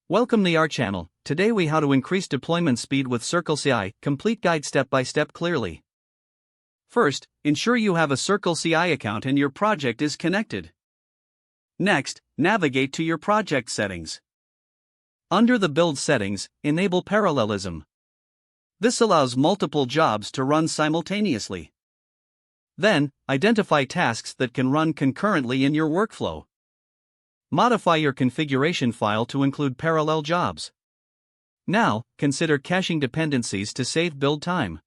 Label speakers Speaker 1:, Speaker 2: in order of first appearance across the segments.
Speaker 1: Welcome to our channel. Today we how to increase deployment speed with CircleCI, complete guide step by step clearly. First, ensure you have a CircleCI account and your project is connected. Next, navigate to your project settings. Under the build settings, enable parallelism. This allows multiple jobs to run simultaneously. Then, identify tasks that can run concurrently in your workflow. Modify your configuration file to include parallel jobs. Now, consider caching dependencies to save build time.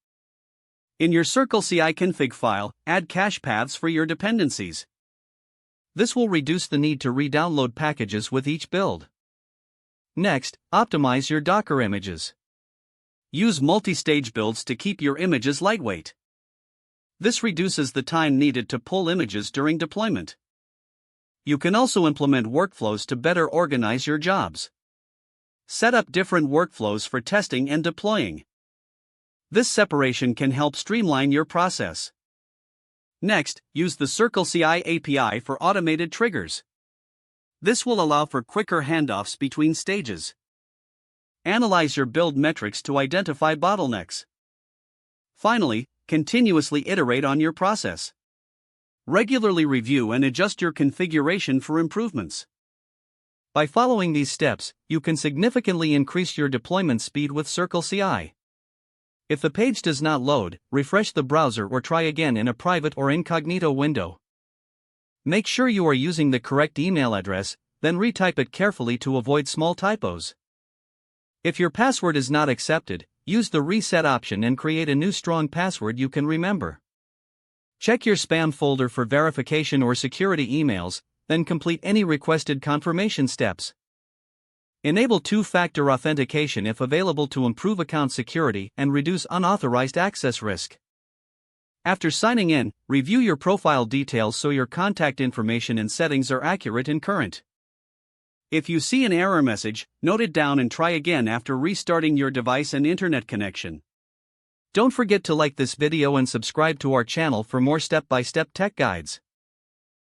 Speaker 1: In your CircleCI config file, add cache paths for your dependencies. This will reduce the need to re-download packages with each build. Next, optimize your Docker images. Use multi-stage builds to keep your images lightweight. This reduces the time needed to pull images during deployment. You can also implement workflows to better organize your jobs. Set up different workflows for testing and deploying. This separation can help streamline your process. Next, use the CircleCI API for automated triggers. This will allow for quicker handoffs between stages. Analyze your build metrics to identify bottlenecks. Finally, continuously iterate on your process. Regularly review and adjust your configuration for improvements. By following these steps, you can significantly increase your deployment speed with CircleCI. If the page does not load, refresh the browser or try again in a private or incognito window. Make sure you are using the correct email address, then retype it carefully to avoid small typos. If your password is not accepted, use the reset option and create a new strong password you can remember. Check your spam folder for verification or security emails, then complete any requested confirmation steps. Enable two-factor authentication if available to improve account security and reduce unauthorized access risk. After signing in, review your profile details so your contact information and settings are accurate and current. If you see an error message, note it down and try again after restarting your device and internet connection. Don't forget to like this video and subscribe to our channel for more step-by-step tech guides.